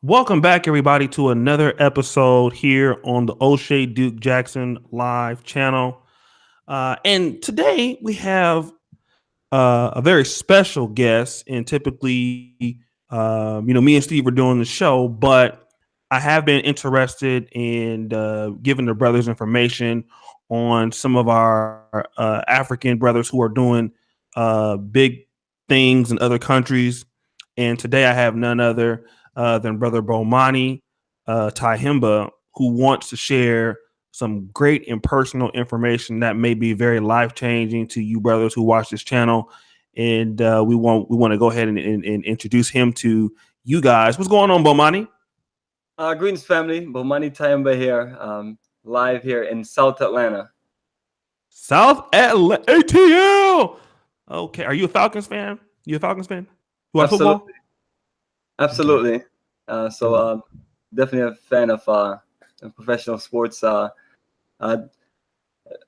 Welcome back, everybody, to another episode here on the Oshay Duke Jackson live channel. And today we have a very special guest. And typically, me and Steve are doing the show, but I have been interested in giving the brothers information on some of our African brothers who are doing big things in other countries. And today I have none other than Brother Bomani Tahimba, who wants to share some great and personal information that may be very life changing to you brothers who watch this channel. And we want to go ahead and introduce him to you guys. What's going on, Bomani? Greetings, family. Bomani Tahimba here, live here in South Atlanta. South Atlanta, ATL. Okay, are you a Falcons fan? You a Falcons fan? You watch football? Absolutely. Definitely a fan of professional sports.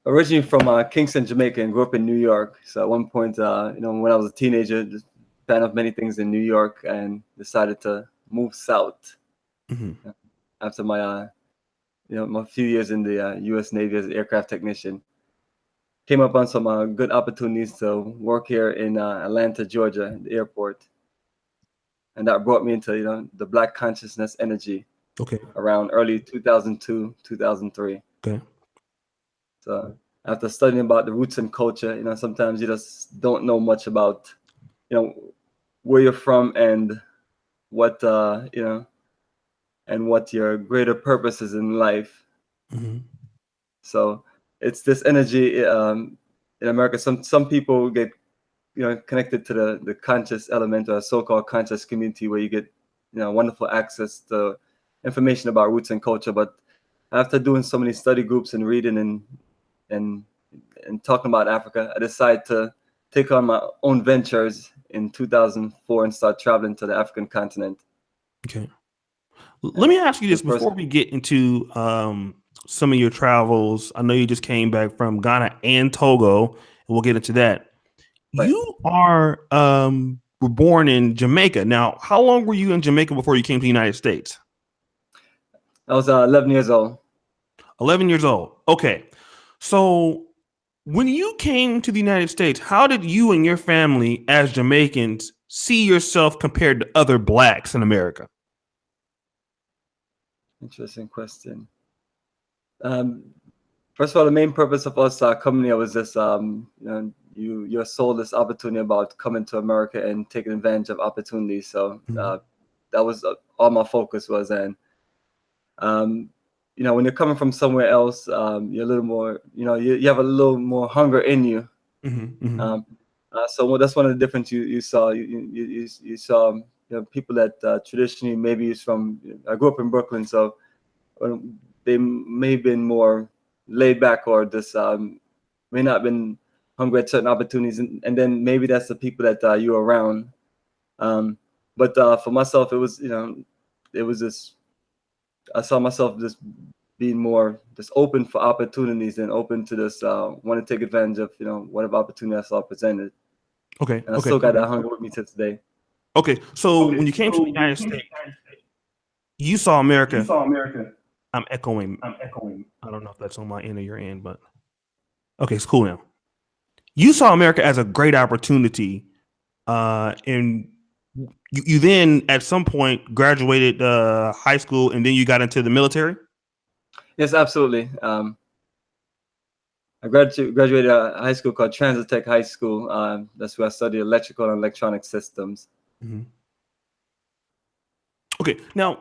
Originally from Kingston, Jamaica, and grew up in New York. So at one point, when I was a teenager, just fan of many things in New York, and decided to move south after my few years in the U.S. Navy as an aircraft technician. Came up on some good opportunities to work here in Atlanta, Georgia, the airport. And that brought me into, the Black consciousness energy. Okay. Around early 2002, 2003. Okay. So after studying about the roots and culture, sometimes you just don't know much about, where you're from and what, and what your greater purpose is in life. Mm-hmm. So it's this energy in America. Some people get connected to the conscious element or so-called conscious community where you get wonderful access to information about roots and culture. But after doing so many study groups and reading and talking about Africa, I decided to take on my own ventures in 2004 and start traveling to the African continent. Okay. Let me ask you this before we get into some of your travels. I know you just came back from Ghana and Togo, and we'll get into that. Right. You were born in Jamaica. Now, how long were you in Jamaica before you came to the United States? I was 11 years old. 11 years old. Okay. So when you came to the United States, how did you and your family as Jamaicans see yourself compared to other Blacks in America? Interesting question. First of all, the main purpose of us coming here was this, you sold this opportunity about coming to America and taking advantage of opportunities. So that was all my focus was. And, when you're coming from somewhere else, you're a little more, you have a little more hunger in you. So that's one of the differences you saw. You saw people that traditionally maybe is from. I grew up in Brooklyn, so they may have been more laid back or just may not have been hungry at certain opportunities, and then maybe that's the people that you're around. But for myself, it was just I saw myself just being more just open for opportunities and open to this want to take advantage of whatever opportunity I saw presented. Okay. And I still got that hunger with me to today. Okay. So when you came to the United States, you saw America. I'm echoing. I don't know if that's on my end or your end, but okay, it's cool now. You saw America as a great opportunity, and you then at some point graduated high school, and then you got into the military. Yes, absolutely. I graduated a high school called Transitech High School. That's where I studied electrical and electronic systems. Mm-hmm. Okay, now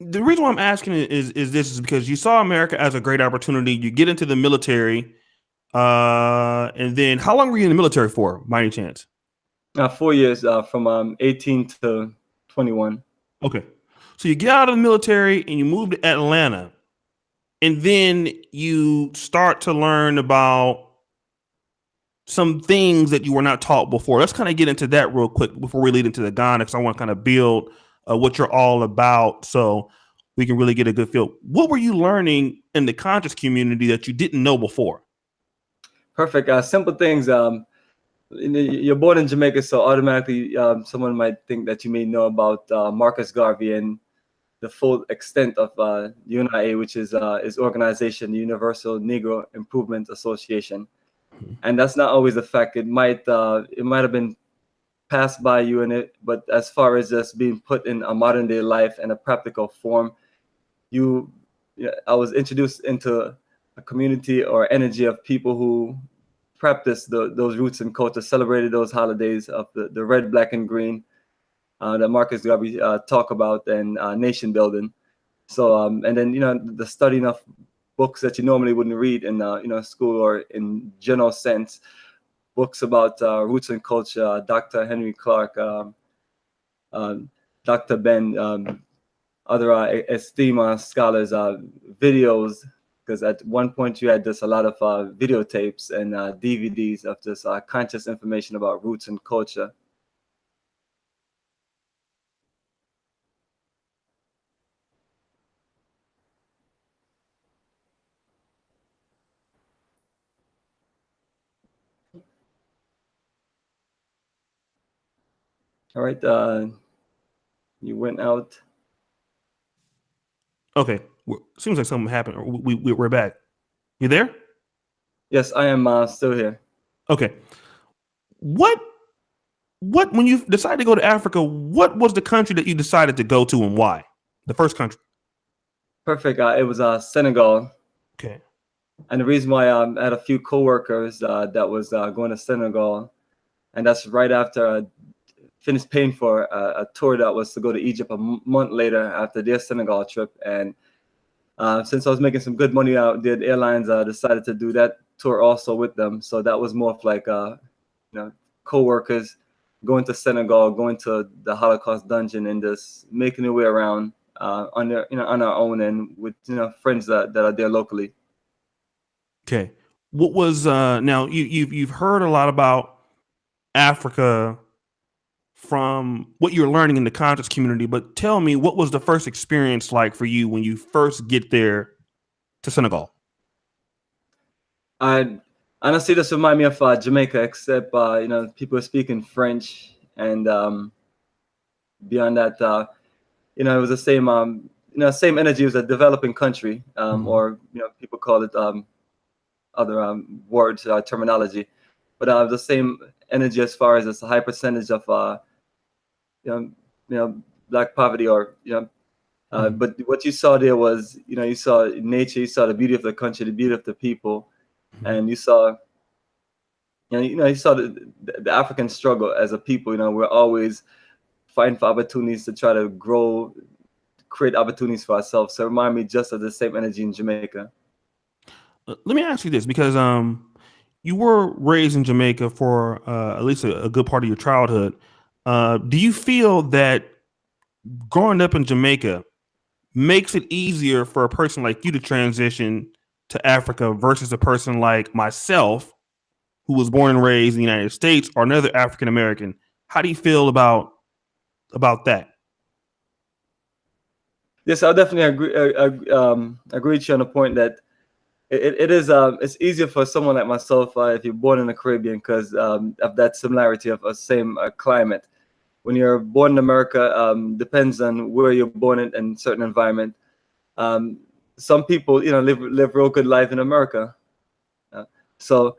the reason why I'm asking is because you saw America as a great opportunity. You get into the military, and then how long were you in the military for, by any chance? 4 years, from 18 to 21. Okay, so you get out of the military and you move to Atlanta, and then you start to learn about some things that you were not taught before. Let's kind of get into that real quick before we lead into the Ghana, because I want to kind of build what you're all about so we can really get a good feel. What were you learning in the conscious community that you didn't know before? Perfect. Simple things. You're born in Jamaica, so automatically someone might think that you may know about Marcus Garvey. And the full extent of UNIA, which is organization, the Universal Negro Improvement Association, and that's not always the fact. It might have been passed by you in it, but as far as just being put in a modern day life and a practical form, I was introduced into a community or energy of people who practiced those roots and culture, celebrated those holidays of the red, black, and green that Marcus Garvey talk about, and nation building. So and then the studying of books that you normally wouldn't read in school or in general sense, books about roots and culture, Dr. Henry Clark, Dr. Ben, other esteemed scholars, videos, because at one point you had just a lot of videotapes and DVDs of just conscious information about roots and culture. All right, you went out. Okay, seems like something happened. We're back. You there? Yes, I am still here. Okay. What when you decided to go to Africa, what was the country that you decided to go to and why? The first country. Perfect. It was Senegal. Okay. And the reason why I had a few coworkers that was going to Senegal, and that's right after I finished paying for a tour that was to go to Egypt a month later after their Senegal trip. And since I was making some good money out there, the airlines decided to do that tour also with them. So that was more of like, co-workers going to Senegal, going to the Holocaust dungeon, and just making their way around on our own, and with friends that are there locally. Okay. What was now you've heard a lot about Africa from what you're learning in the conscious community, but tell me, what was the first experience like for you when you first get there to Senegal? I honestly, this remind me of Jamaica, except people are speaking French, and beyond that, it was the same same energy. It was a developing country, or people call it other words, terminology, but the same energy as far as it's a high percentage of black poverty, or but what you saw there was you saw nature, you saw the beauty of the country, the beauty of the people, and you saw you saw the African struggle as a people. We're always fighting for opportunities to try to grow, create opportunities for ourselves. So it remind me just of the same energy in Jamaica. Let me ask you this, because you were raised in Jamaica for at least a good part of your childhood. Do you feel that growing up in Jamaica makes it easier for a person like you to transition to Africa versus a person like myself, who was born and raised in the United States, or another African American? How do you feel about that? Yes, I'll definitely agree with you on the point that it is it's easier for someone like myself if you're born in the Caribbean, because of that similarity of a same climate. When you're born in America, depends on where you're born in certain environment. Some people live real good life in America, so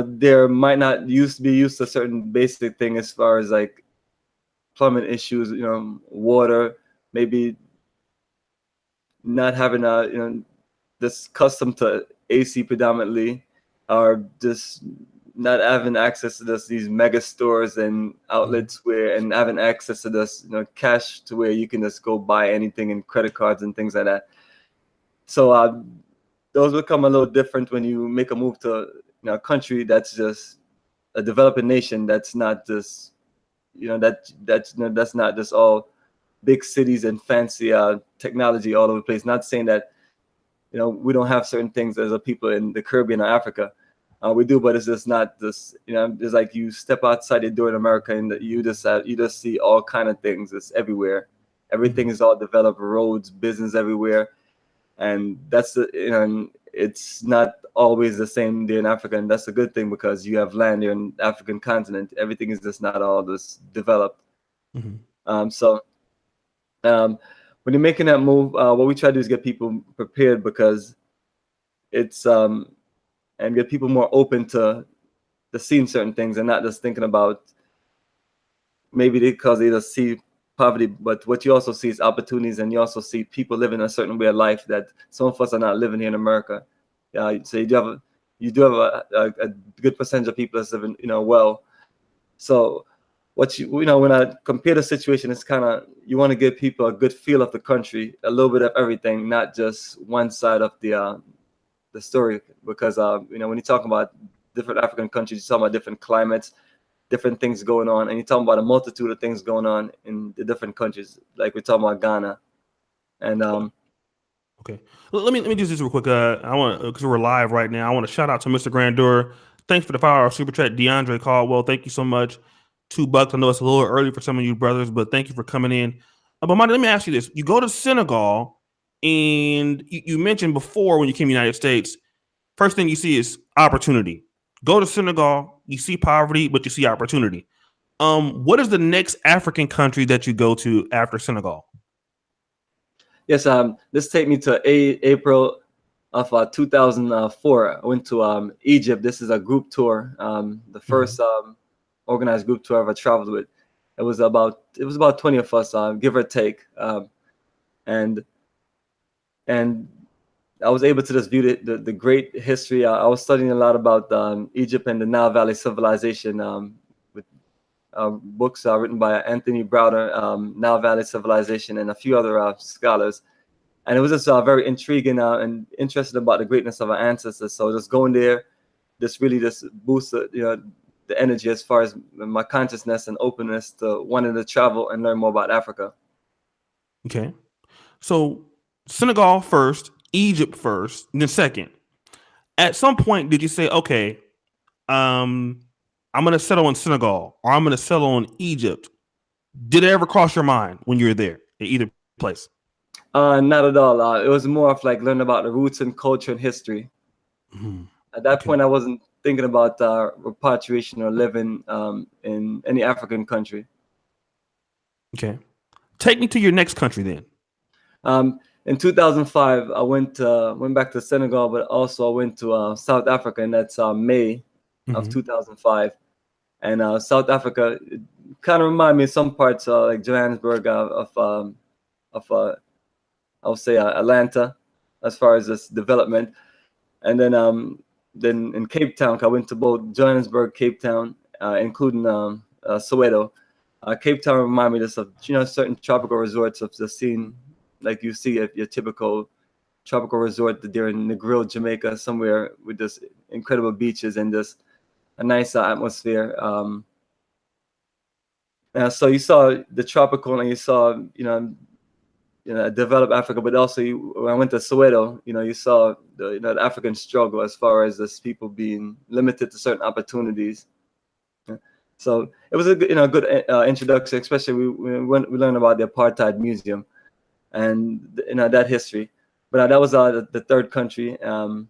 there might not be used to certain basic thing as far as like plumbing issues, water, maybe not having this custom to AC predominantly, or just not having access to these mega stores and outlets and having access to this cash to where you can just go buy anything in credit cards and things like that. So those become a little different when you make a move to a country that's just a developing nation, that's not just that's not just all big cities and fancy technology all over the place. Not saying that we don't have certain things as a people in the Caribbean or Africa. We do, but it's just not this. It's like you step outside your door in America, and you just see all kind of things. It's everywhere. Everything is all developed, roads, business everywhere, and that's it's not always the same there in Africa, and that's a good thing, because you have land there in the African continent. Everything is just not all this developed. Mm-hmm. So when when you're making that move, what we try to do is get people prepared, because it's and get people more open to seeing certain things and not just thinking about maybe because they just see poverty, but what you also see is opportunities, and you also see people living a certain way of life that some of us are not living here in America. So you do have a good percentage of people that's living, well. So what when I compare the situation, it's kind of, you want to give people a good feel of the country, a little bit of everything, not just one side of the story, because when you talk about different African countries, you talk about different climates, different things going on, and you're talking about a multitude of things going on in the different countries. Like we're talking about Ghana, and okay. Let me do this real quick. I want, because we're live right now, I want to shout out to Mr. Grandeur. Thanks for the $5 super chat, DeAndre Caldwell. Thank you so much. $2. I know it's a little early for some of you brothers, but thank you for coming in. Bomani, let me ask you this: you go to Senegal, and you mentioned before when you came to the United States, first thing you see is opportunity. Go to Senegal, you see poverty, but you see opportunity. What is the next African country that you go to after Senegal? Yes, this take me to April of 2004. I went to Egypt. This is a group tour, the first organized group tour I ever traveled with. It was about 20 of us, give or take, and I was able to just view the great history. I was studying a lot about Egypt and the Nile Valley civilization, with books written by Anthony Browder, Nile Valley Civilization, and a few other scholars. And it was just very intriguing and interested about the greatness of our ancestors. So just going there, just really just boosted, the energy as far as my consciousness and openness to wanting to travel and learn more about Africa. Okay. So Senegal first, Egypt first, and then second. At some point, did you say, okay, I'm going to settle in Senegal, or I'm going to settle in Egypt? Did it ever cross your mind when you were there at either place? Not at all. It was more of like learning about the roots and culture and history. Mm-hmm. At that point, I wasn't thinking about repatriation or living in any African country. Okay. Take me to your next country then. In 2005, I went back to Senegal, but also I went to South Africa, and that's May of 2005. And South Africa kind of reminded me of some parts like Johannesburg of I would say Atlanta, as far as this development. And then in Cape Town, I went to both Johannesburg, Cape Town, including Soweto. Cape Town reminded me just of certain tropical resorts of the scene, like you see at your typical tropical resort there in Negril, Jamaica, somewhere with just incredible beaches and just a nice atmosphere. So you saw the tropical, and you saw developed Africa, but also when I went to Soweto, you saw the African struggle as far as this people being limited to certain opportunities. So it was a good introduction, especially we learned about the apartheid museum and that history. But that was the third country. In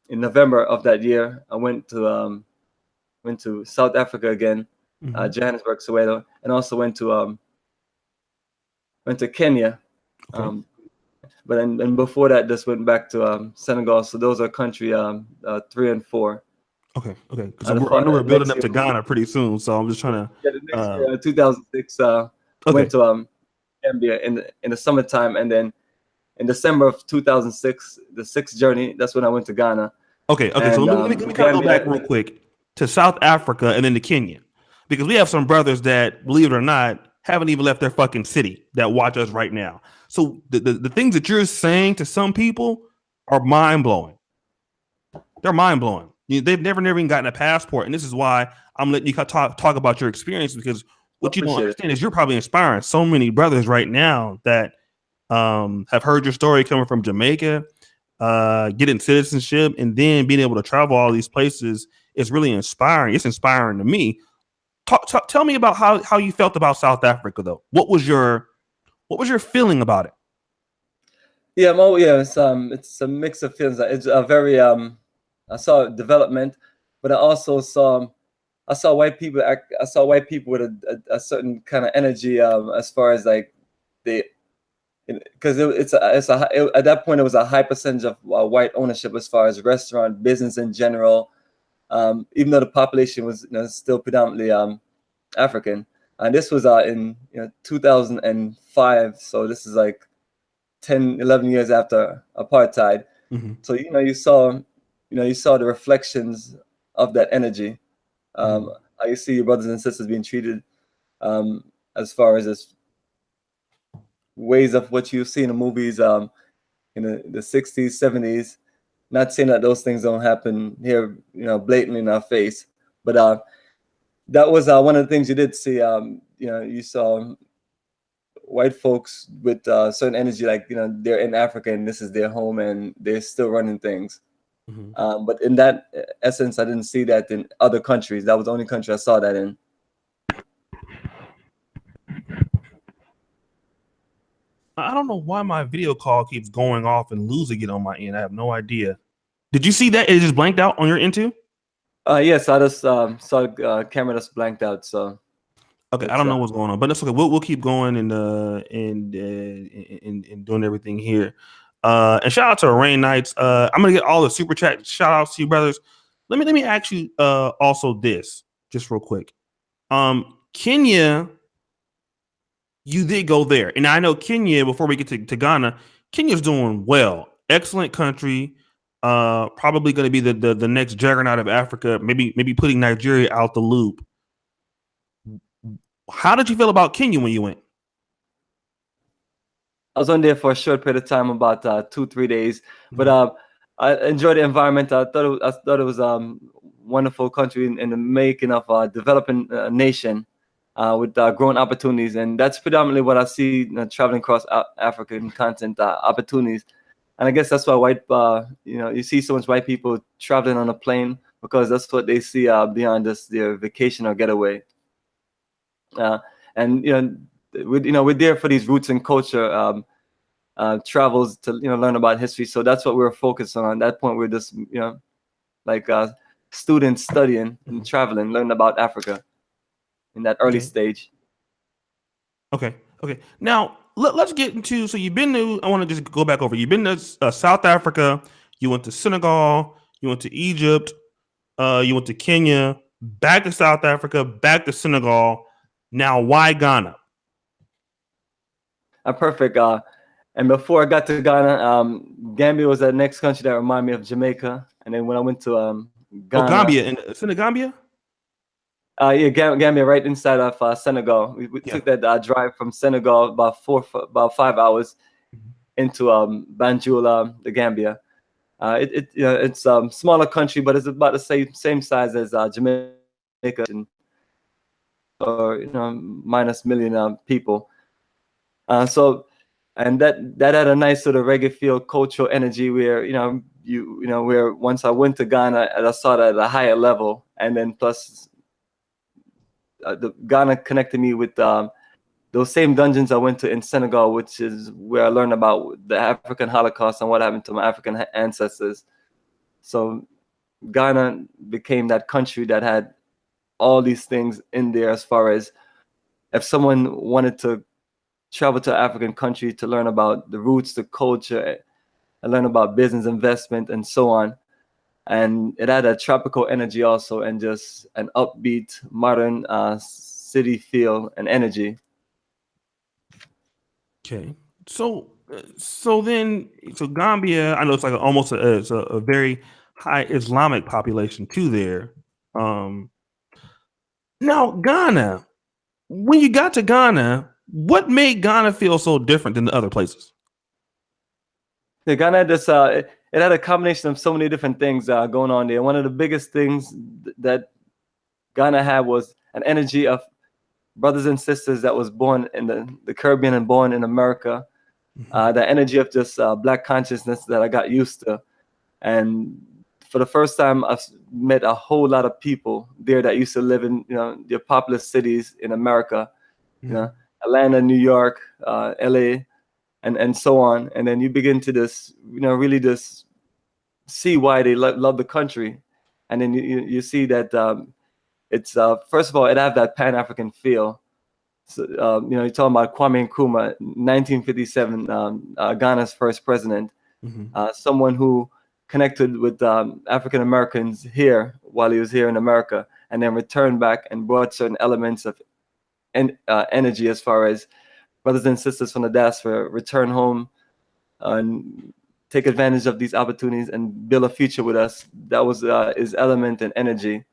November of that year, I went to South Africa again, Johannesburg, Soweto, and also went to Kenya. Okay. But and before that, just went back to Senegal. So those are country 3 and 4. Okay. Because I know we're building up to Ghana pretty soon, so I'm just trying to. The next year, 2006, went to Gambia in the summertime, and then in December of 2006, the 6th journey. That's when I went to Ghana. Okay. And, so let me kind of go back real quick to South Africa and then to Kenya, because we have some brothers that, believe it or not, haven't even left their fucking city that watch us right now. So the things that you're saying to some people are mind blowing. They're mind blowing. They've never even gotten a passport, and this is why I'm letting you talk about your experience, because what you don't understand is you're probably inspiring so many brothers right now that have heard your story coming from Jamaica, getting citizenship, and then being able to travel all these places is really inspiring. It's inspiring to me. Tell me about how you felt about South Africa, though. What was your feeling about it? Yeah, it's a mix of feelings. It's a very I saw development, but I also saw white people. I saw white people with a certain kind of energy as far as like they because at that point it was a high percentage of white ownership as far as restaurant business in general. Even though the population was still predominantly African, and this was in 2005, so this is like 10, 11 years after apartheid. Mm-hmm. So you saw the reflections of that energy. How you see your brothers and sisters being treated, as far as this ways of what you see in the movies, in the 60s, 70s. Not saying that those things don't happen here, blatantly in our face, but that was one of the things you did see. You saw white folks with certain energy, like they're in Africa and this is their home and they're still running things. But in that essence, I didn't see that in other countries. That was the only country I saw that in. I don't know why my video call keeps going off and losing it on my end. I have no idea. Did you see that? It just blanked out on your end too? Yes, I just saw camera just blanked out. So okay, I don't know what's going on, but that's okay. We'll keep going and doing everything here. And shout out to Rain Knights. I'm gonna get all the super chat shout outs to you, brothers. Let me ask you also this just real quick. Kenya, you did go there, and I know Kenya. Before we get to Ghana, Kenya's doing well. Excellent country. Probably going to be the next juggernaut of Africa. Maybe putting Nigeria out the loop. How did you feel about Kenya when you went? I was on there for a short period of time, about 2-3 days, but I enjoyed the environment. I thought it was wonderful country in the making of a developing nation with growing opportunities, and that's predominantly what I see traveling across African continent, opportunities. And I guess that's why you see so much white people traveling on a plane, because that's what they see beyond just their vacation or getaway. And we're there for these roots and culture travels to learn about history. So that's what we're focused on. At that point, we're just like students studying and traveling, learning about Africa in that early stage. Okay. Now let's get into. So you've been to. I want to just go back over. You've been to South Africa. You went to Senegal. You went to Egypt. You went to Kenya. Back to South Africa. Back to Senegal. Now, why Ghana? Perfect. And before I got to Ghana, Gambia was the next country that reminded me of Jamaica. And then when I went to Ghana, Gambia and Senegambia. Yeah, Gambia, right inside of Senegal. We took that drive from Senegal about 5 hours into Banjul, the Gambia. It's a smaller country, but it's about the same size as Jamaica, or minus million people. And that had a nice sort of reggae feel, cultural energy, where where once I went to Ghana, I saw that at a higher level, and then plus the Ghana connected me with those same dungeons I went to in Senegal, which is where I learned about the African Holocaust and what happened to my African ancestors. So Ghana became that country that had all these things in there, as far as if someone wanted to travel to an African country to learn about the roots, the culture, and learn about business, investment, and so on. And it had a tropical energy also, and just an upbeat, modern city feel and energy. Okay, so Gambia, I know it's like almost a very high Islamic population too there. Now Ghana, when you got to Ghana, what made Ghana feel so different than the other places? Yeah, Ghana just it had a combination of so many different things going on there. One of the biggest things that Ghana had was an energy of brothers and sisters that was born in the Caribbean and born in America. The energy of just Black consciousness that I got used to. And for the first time, I've met a whole lot of people there that used to live in the populous cities in America, Atlanta, New York, LA, and so on. And then you begin to just really just see why they love the country. And then you see that it's first of all, it have that Pan-African feel. So, you're talking about Kwame Nkrumah, 1957, Ghana's first president, someone who connected with African Americans here while he was here in America, and then returned back and brought certain elements of energy as far as brothers and sisters from the diaspora return home and take advantage of these opportunities and build a future with us. That was his element and energy.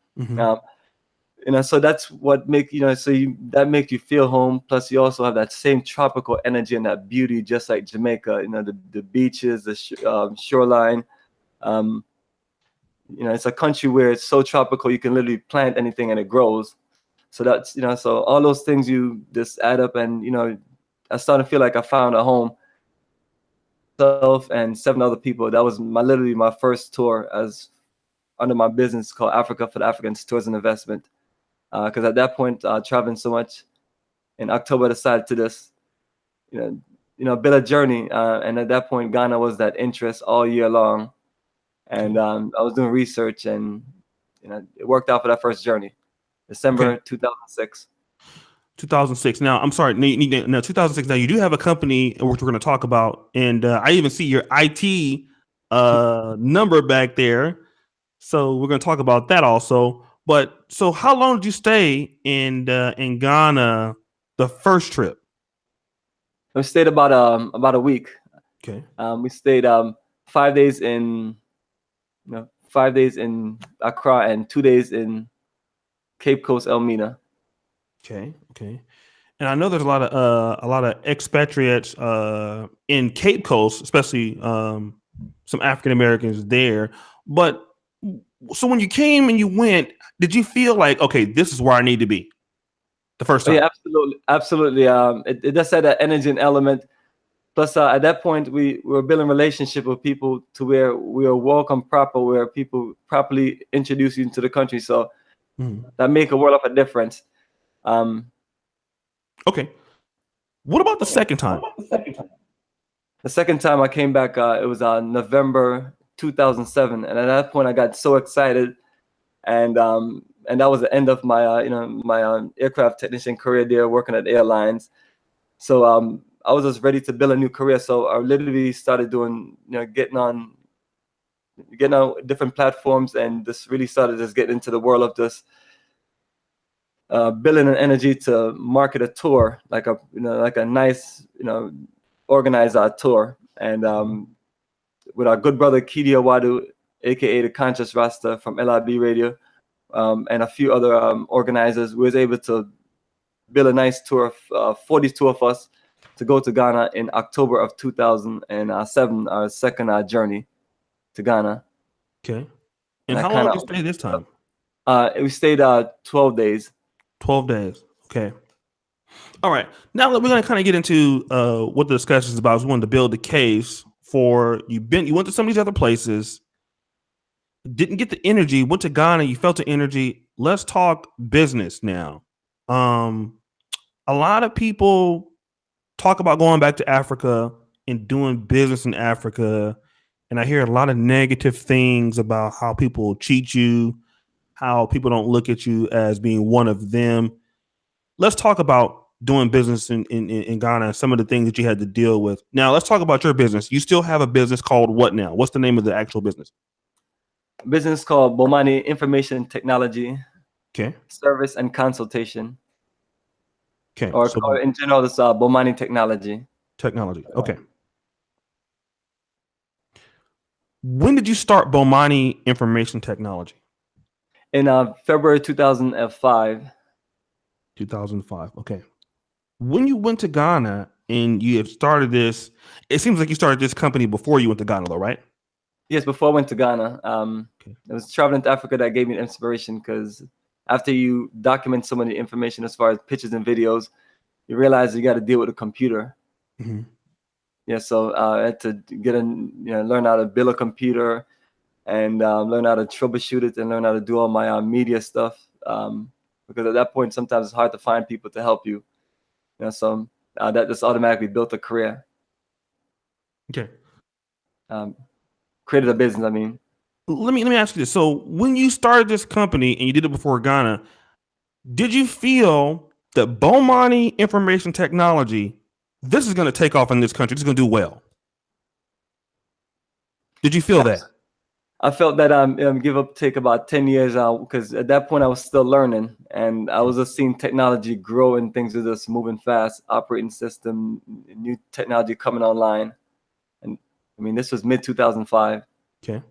So that's what that makes you feel home. Plus, you also have that same tropical energy and that beauty, just like Jamaica. The beaches, the shoreline. It's a country where it's so tropical you can literally plant anything and it grows. So that's so all those things you just add up, and I started to feel like I found a home. Myself and 7 other people. That was literally my first tour as under my business called Africa for the Africans Tours and Investment. Because at that point, traveling so much, in October I decided to just, build a journey. And at that point, Ghana was that interest all year long. And I was doing research, and it worked out for that first journey, December 2006. 2006. Now, I'm sorry. Now, 2006. Now, you do have a company, which we're going to talk about, and I even see your IT number back there. So we're going to talk about that also. But so, how long did you stay in Ghana the first trip? We stayed about a week. Okay. We stayed 5 days in 5 days in Accra and 2 days in Cape Coast, Elmina. Okay. And I know there's a lot of expatriates in Cape Coast, especially some African Americans there. But so when you came and you went, did you feel like, okay, this is where I need to be the first time? Yeah, absolutely. It does have that energy and element. Plus, at that point, we were building relationship with people to where we were welcome proper, where people properly introduce you into the country. So that make a world of a difference. Okay. What about the second time? The second time I came back, it was November 2007, and at that point I got so excited, and that was the end of my my aircraft technician career there, working at airlines. So I was just ready to build a new career. So I literally started doing getting on different platforms, and just really started just getting into the world of just building an energy to market a tour, like a nice organized tour, and with our good brother Kidi Awadu, aka the Conscious Rasta from LIB Radio, and a few other organizers, we was able to build a nice tour of 42 of us to go to Ghana in October of 2007, our second journey to Ghana. Okay. And how long did you stay this time? We stayed 12 days. 12 days. Okay. All right. Now we're going to kind of get into what the discussion is about. I was wanting to build the case for you went to some of these other places, didn't get the energy, went to Ghana, you felt the energy. Let's talk business now. A lot of people talk about going back to Africa and doing business in Africa. And I hear a lot of negative things about how people cheat you, how people don't look at you as being one of them. Let's talk about doing business in Ghana and some of the things that you had to deal with. Now, let's talk about your business. You still have a business called what now? What's the name of the actual business? Business called Bomani Information Technology. Okay. Service and consultation. Okay. Or in general, it's Bomani Technology. Technology. Okay. When did you start Bomani Information Technology? In February 2005. 2005. Okay. When you went to Ghana and you have started this, it seems like you started this company before you went to Ghana, though, right? Yes, before I went to Ghana. It was traveling to Africa that gave me inspiration, because after you document so many information as far as pictures and videos, you realize you got to deal with a computer. Mm-hmm. Yeah, so I had to learn how to build a computer, and learn how to troubleshoot it, and learn how to do all my media stuff. Because at that point, sometimes it's hard to find people to help you. So that just automatically built a career. Okay. Created a business, I mean. Let me ask you this. So when you started this company and you did it before Ghana, did you feel the Bomani information technology, this is going to take off in this country. This is going to do well. Did you feel that? I felt that give up take about 10 years out, because at that point I was still learning, and I was just seeing technology grow and things were just moving fast, operating system, new technology coming online. And I mean, this was mid 2005. Okay.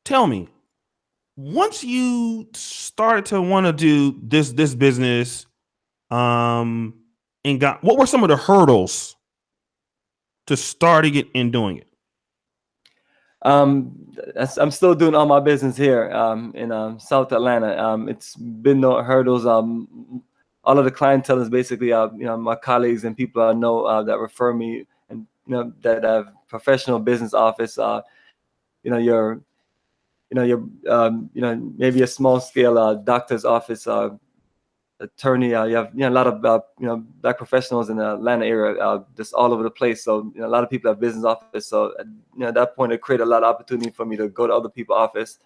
Tell me, once you started to want to do this business, and what were some of the hurdles to starting it and doing it? I'm still doing all my business here in South Atlanta. It's been no hurdles. All of the clientele is basically my colleagues and people I know that refer me, and that have professional business office. Your maybe a small scale doctor's office, attorney. You have a lot of black professionals in the Atlanta area, just all over the place. So a lot of people have business office. So at that point, it created a lot of opportunity for me to go to other people's office,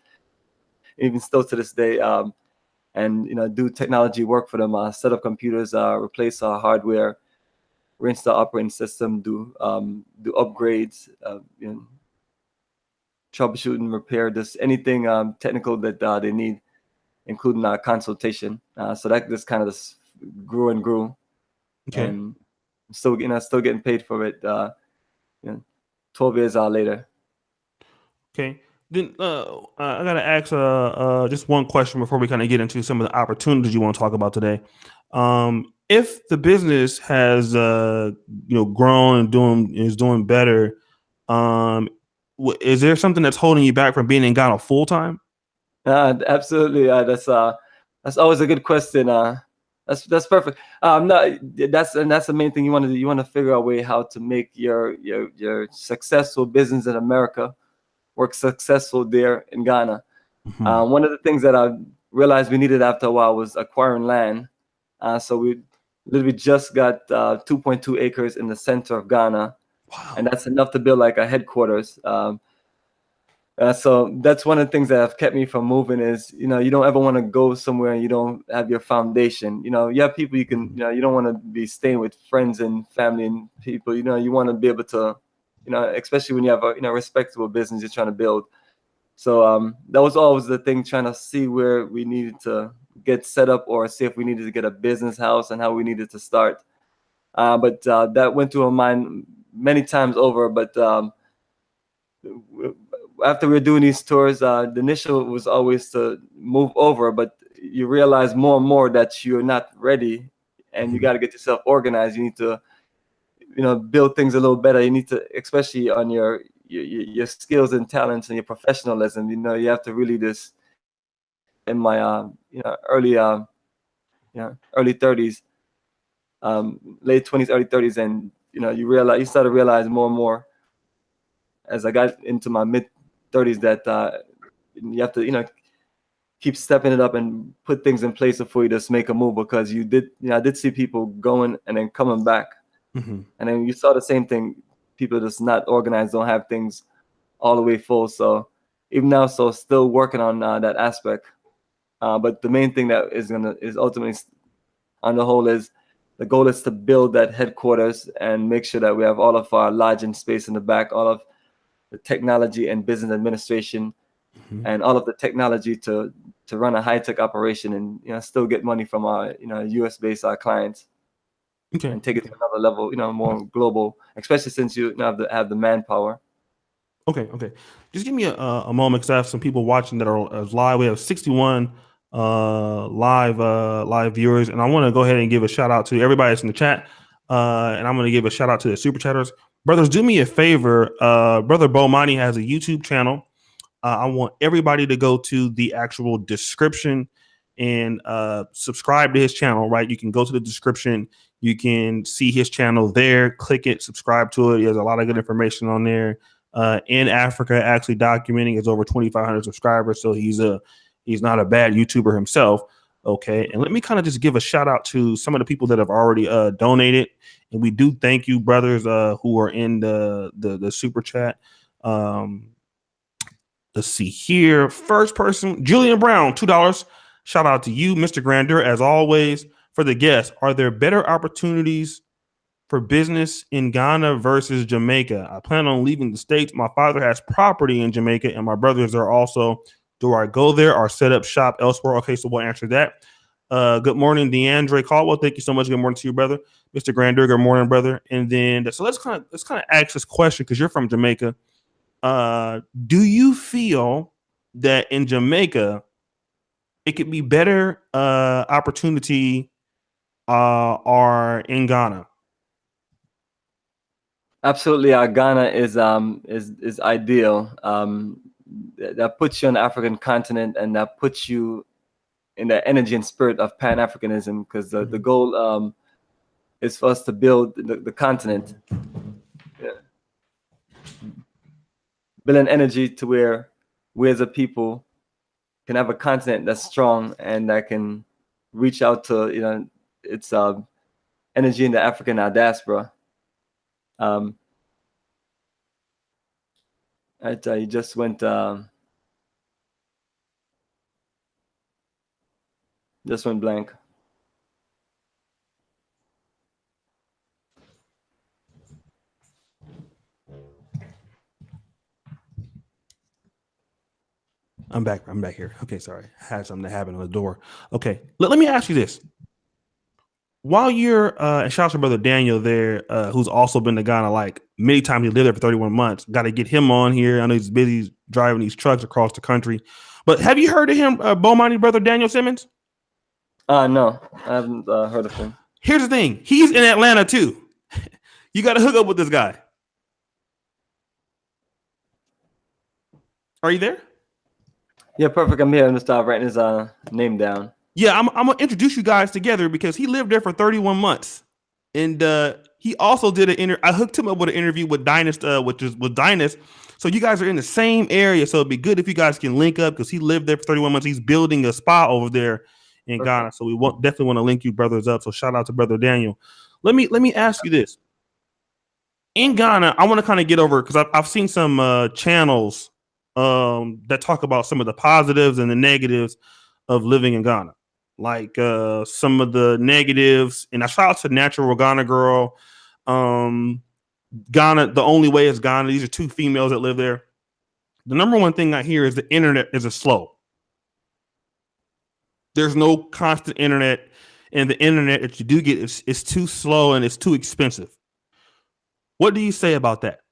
even still to this day, and do technology work for them. Set up computers, replace hardware, rinse the operating system, do upgrades, troubleshooting, repair, just anything technical that they need, including consultation. So that just kind of just grew and grew. Okay. And still getting paid for it 12 years later. Okay. Then I gotta ask just one question before we kind of get into some of the opportunities you want to talk about today. If the business has grown and is doing better, is there something that's holding you back from being in Ghana full time? Absolutely. That's always a good question. That's perfect. That's the main thing you want to do. You want to figure out a way how to make your successful business in America work successful there in Ghana. Mm-hmm. One of the things that I realized we needed after a while was acquiring land. So we literally just got 2.2 acres in the center of Ghana. Wow. And that's enough to build like a headquarters. So that's one of the things that have kept me from moving is, you don't ever want to go somewhere and you don't have your foundation. You have people you can, you don't want to be staying with friends and family and people, you want to be able to, especially when you have a, respectable business you're trying to build. So that was always the thing, trying to see where we needed to get set up or see if we needed to get a business house and how we needed to start. But that went through my mind many times over. But after we were doing these tours, the initial was always to move over, but you realize more and more that you're not ready and you got to get yourself organized. You need to, build things a little better. You need to, especially on your skills and talents and your professionalism, you have to really just, in my, early 30s, late 20s, early 30s. And, you start to realize more and more as I got into my mid 30s that you have to keep stepping it up and put things in place before you just make a move, because I did see people going and then coming back. Mm-hmm. And then you saw the same thing, people just not organized, don't have things all the way full. So even now, still working on that aspect, but the main thing that is ultimately on the whole is the goal is to build that headquarters and make sure that we have all of our lodging space in the back, all of the technology and business administration, Mm-hmm. and all of the technology to run a high-tech operation and still get money from our US-based clients. Okay. And take it to another level, more global, especially since you have the manpower. Okay. Just give me a moment, because I have some people watching that are live. We have 61 live viewers, and I want to go ahead and give a shout out to everybody that's in the chat. And I'm going to give a shout out to the super chatters. Brothers, do me a favor. Brother Bomani has a YouTube channel. I want everybody to go to the actual description and subscribe to his channel, right? You can go to the description. You can see his channel there. Click it, subscribe to it. He has a lot of good information on there. In Africa, actually documenting, his over 2,500 subscribers. So he's not a bad YouTuber himself. Okay. And let me kind of just give a shout out to some of the people that have already donated. And we do thank you, brothers, who are in the super chat. Let's see here. First person, Julian Brown, $2. Shout out to you, Mr. Grandeur, as always. For the guests, are there better opportunities for business in Ghana versus Jamaica? I plan on leaving the States. My father has property in Jamaica, and my brothers are also. Do I go there or set up shop elsewhere? Okay, so we'll answer that. Good morning, DeAndre Caldwell. Thank you so much. Good morning to you, brother. Mr. Grandeur, good morning, brother. And then so let's kind of ask this question because you're from Jamaica. Do you feel that in Jamaica it could be better opportunity or in Ghana? Absolutely, Ghana is ideal. That puts you on the African continent, and that puts you in the energy and spirit of Pan-Africanism, because the goal is for us to build the continent, build an energy to where we as a people can have a continent that's strong and that can reach out to its energy in the African diaspora. You just went blank. I'm back here. Okay, sorry. I had something that happened on the door. Okay. Let me ask you this. While you're and shout out to brother Daniel there, who's also been to Ghana like many times. He lived there for 31 months. Got to get him on here. I know he's busy driving these trucks across the country. But have you heard of him, Bomani, brother Daniel Simmons? No, I haven't heard of him. Here's the thing. He's in Atlanta too. You got to hook up with this guy. Are you there? Yeah, perfect. I'm here. I'm just writing his name down. Yeah, I'm gonna introduce you guys together because he lived there for 31 months, and he also did I hooked him up with an interview with Dynast, which is with Dynast. So you guys are in the same area, so it'd be good if you guys can link up because he lived there for 31 months. He's building a spa over there in Ghana, so we definitely want to link you brothers up. So shout out to brother Daniel. Let me ask you this: in Ghana, I want to kind of get over because I've seen some channels that talk about some of the positives and the negatives of living in Ghana. Like some of the negatives, and I shout out to Natural Ghana Girl. Ghana, the only way is Ghana. These are two females that live there. The number one thing I hear is the internet is slow. There's no constant internet, and the internet that you do get is too slow and it's too expensive. What do you say about that?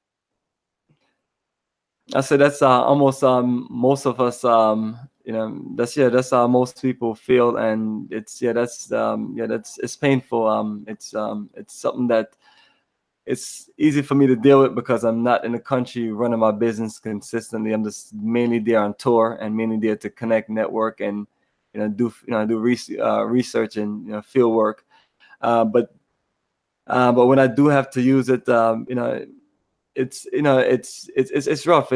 I say that's almost most of us. That's how most people feel, and it's it's painful. It's something that it's easy for me to deal with because I'm not in the country running my business consistently. I'm just mainly there on tour and mainly there to connect, network, and do research and field work. But when I do have to use it, it's rough.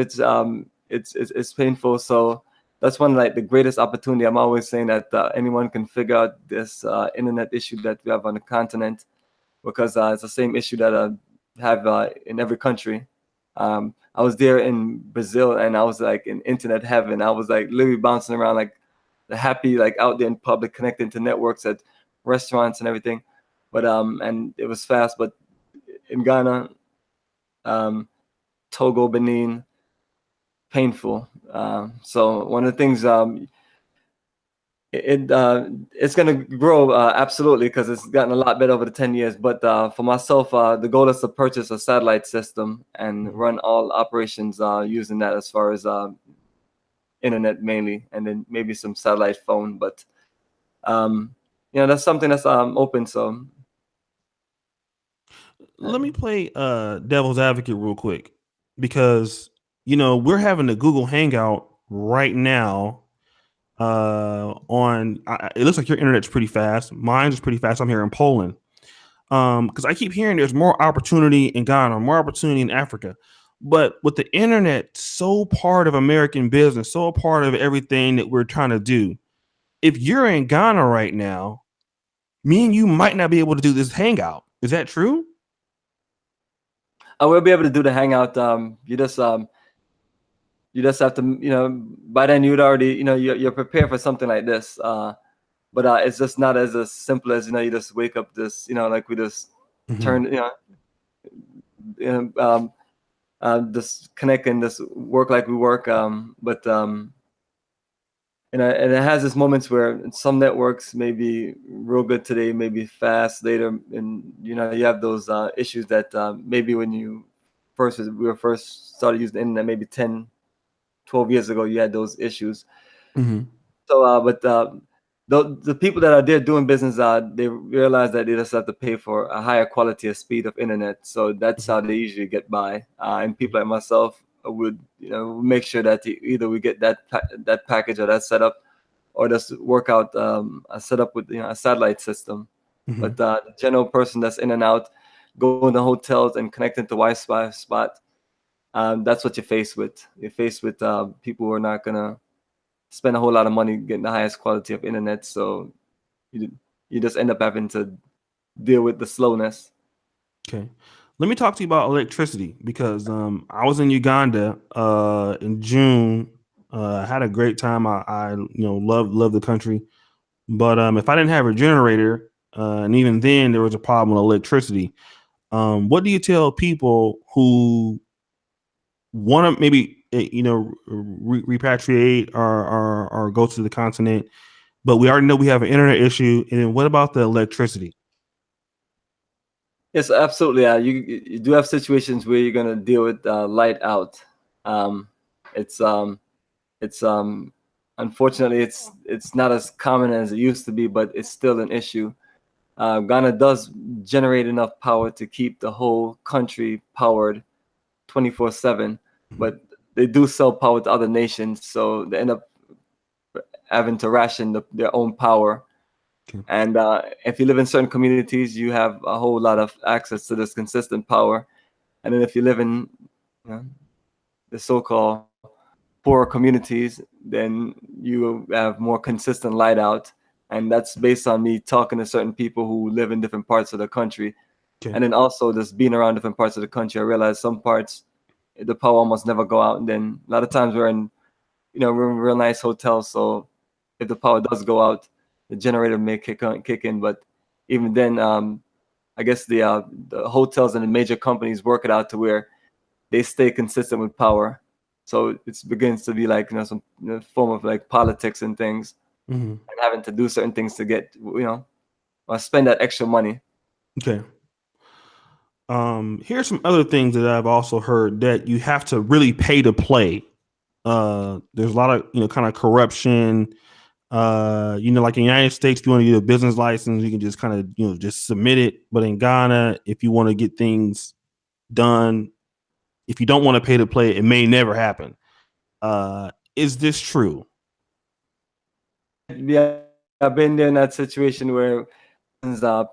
It's painful. So that's one like the greatest opportunity. I'm always saying that anyone can figure out this internet issue that we have on the continent, because it's the same issue that I have in every country. I was there in Brazil and I was like in internet heaven. I was like literally bouncing around like the happy, like out there in public, connecting to networks at restaurants and everything. But and it was fast. But in Ghana, Togo, Benin, painful. So one of the things it's going to grow absolutely because it's gotten a lot better over the 10 years. But for myself, the goal is to purchase a satellite system and run all operations using that, as far as internet mainly, and then maybe some satellite phone. But that's something that's open. So let me play devil's advocate real quick, because we're having a Google Hangout right now. It looks like your internet's pretty fast. Mine's pretty fast. I'm here in Poland. Because I keep hearing there's more opportunity in Ghana, more opportunity in Africa. But with the internet so part of American business, so a part of everything that we're trying to do, if you're in Ghana right now, me and you might not be able to do this hangout. Is that true? I will be able to do the hangout. You just you just have to, by then you'd already, you're prepared for something like this. But it's just not as simple as, you just wake up this, like we just Mhm. turn, just connect and just work like we work. But and it has its moments where some networks may be real good today, maybe fast later, and you have those issues that maybe when we were first started using the internet, maybe 10, 12 years ago, you had those issues. Mhm. So, but the people that are there doing business, they realize that they just have to pay for a higher quality of speed of internet. So that's Mhm. how they usually get by. And people like myself would, make sure that either we get that package or that setup, or just work out a setup with a satellite system. But Mhm. the general person that's in and out, going to hotels and connecting to Wi-Fi spot, that's what you're faced with. You're faced with people who are not gonna spend a whole lot of money getting the highest quality of internet. So you you just end up having to deal with the slowness. Okay. Let me talk to you about electricity because I was in Uganda in June. I had a great time. I love the country, but if I didn't have a generator, and even then there was a problem with electricity. What do you tell people who want to maybe repatriate or go to the continent, but we already know we have an internet issue, and then what about the electricity? Yes, absolutely. You do have situations where you're gonna deal with light out. Um, it's um, it's unfortunately it's not as common as it used to be, but it's still an issue. Ghana does generate enough power to keep the whole country powered 24/7, Mhm. but they do sell power to other nations, so they end up having to ration their own power. Okay. And if you live in certain communities, you have a whole lot of access to this consistent power. And then if you live in the so-called poorer communities, then you have more consistent light out. And that's based on me talking to certain people who live in different parts of the country. Okay. And then also just being around different parts of the country, I realized some parts the power almost never go out. And then a lot of times we're in real nice hotels, so if the power does go out, the generator may kick in. But even then, I guess the hotels and the major companies work it out to where they stay consistent with power. So it begins to be like some form of like politics and things, Hmm. and having to do certain things to get or spend that extra money. Okay. Here's some other things that I've also heard that you have to really pay to play. There's a lot of kind of corruption. Like in the United States, if you want to get a business license, you can just kind of just submit it. But in Ghana, if you want to get things done, if you don't want to pay to play, it may never happen. Is this true? Yeah, I've been there in that situation where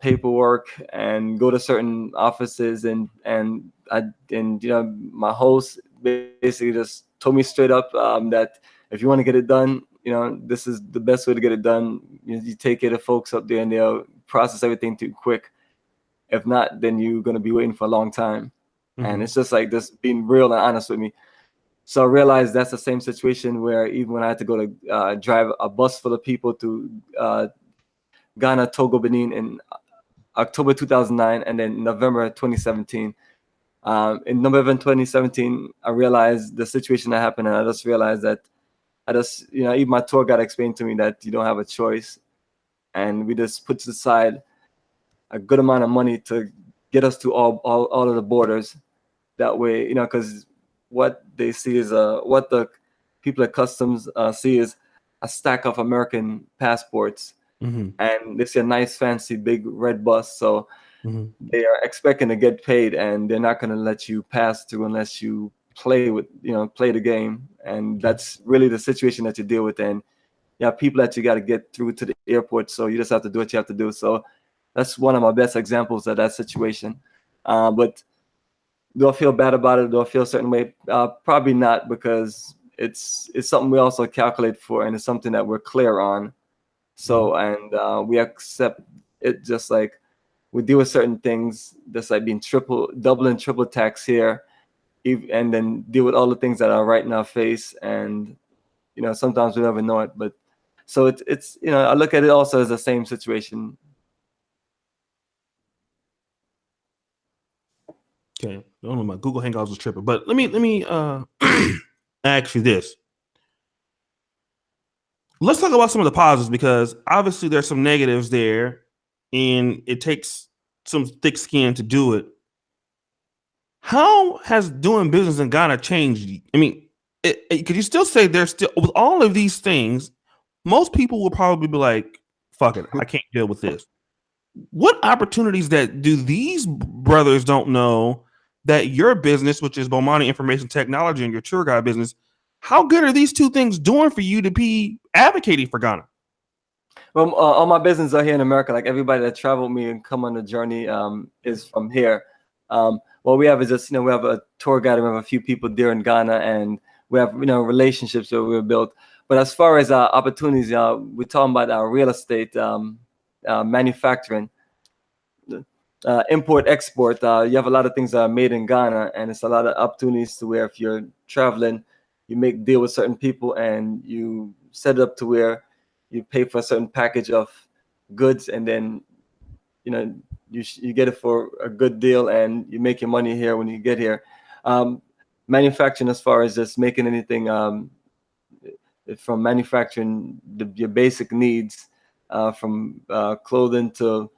paperwork and go to certain offices and my host basically just told me straight up that if you want to get it done, this is the best way to get it done. You take it to folks up there and they'll process everything too quick. If not, then you're gonna be waiting for a long time. And Hmm. it's just like just being real and honest with me. So I realized that's the same situation where even when I had to go to drive a bus full of people to Ghana, Togo, Benin, and October 2009, and then November 2017. In November 2017, I realized the situation that happened, and I just realized that even my tour guide explained to me that you don't have a choice, and we just put aside a good amount of money to get us to all of the borders. That way, because what they see is what the people at customs see is a stack of American passports, Hmm. and they see a nice, fancy, big red bus. So Hmm. they are expecting to get paid, and they're not going to let you pass through unless you play the game. And Okay. that's really the situation that you deal with. And people that you got to get through to the airport, so you just have to do what you have to do. So that's one of my best examples of that situation. But do I feel bad about it? Do I feel a certain way? Probably not, because it's something we also calculate for, and it's something that we're clear on. Hmm. So, and we accept it, just like we deal with certain things that's like being double and triple tax here. and then deal with all the things that are right in our face, and sometimes we never know it. But so it's I look at it also as the same situation. Okay, I don't know, my Google Hangouts was tripping, but let me ask you this. Let's talk about some of the positives, because obviously there's some negatives there, and it takes some thick skin to do it. How has doing business in Ghana changed? I mean, could you still say there's still, with all of these things, most people will probably be like, fuck it, I can't deal with this. What opportunities that do these brothers don't know that your business, which is Bomani Information Technology, and your tour guide business, how good are these two things doing for you to be advocating for Ghana? Well, all my business are here in America. Like everybody that traveled me and come on the journey is from here. What we have is just, we have a tour guide. We have a few people there in Ghana, and we have, relationships that we've built. But as far as opportunities, we're talking about real estate, manufacturing, import, export. You have a lot of things that are made in Ghana, and it's a lot of opportunities to where if you're traveling, you make deal with certain people, and you set it up to where you pay for a certain package of goods, and then you get it for a good deal, and you make your money here when you get here. Manufacturing, as far as just making anything, from manufacturing your basic needs, from clothing to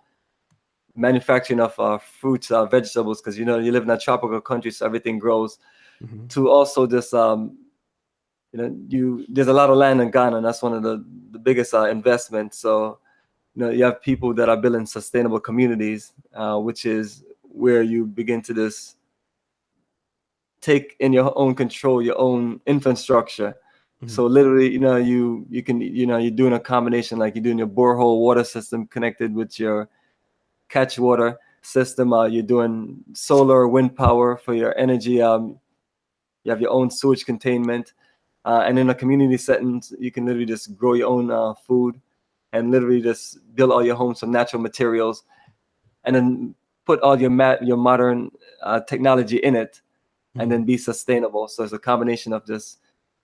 manufacturing of fruits, vegetables, because you live in a tropical country, so everything grows. Mm-hmm. To also just there's a lot of land in Ghana, and that's one of the biggest investments. So you have people that are building sustainable communities, which is where you begin to just take in your own control, your own infrastructure. Mm-hmm. So literally, you can, you're doing a combination, like you're doing your borehole water system connected with your catch water system. You're doing solar, wind power for your energy. You have your own sewage containment. And in a community setting, you can literally just grow your own food, and literally just build all your homes from natural materials, and then put all your modern technology in it, and then be sustainable. So it's a combination of just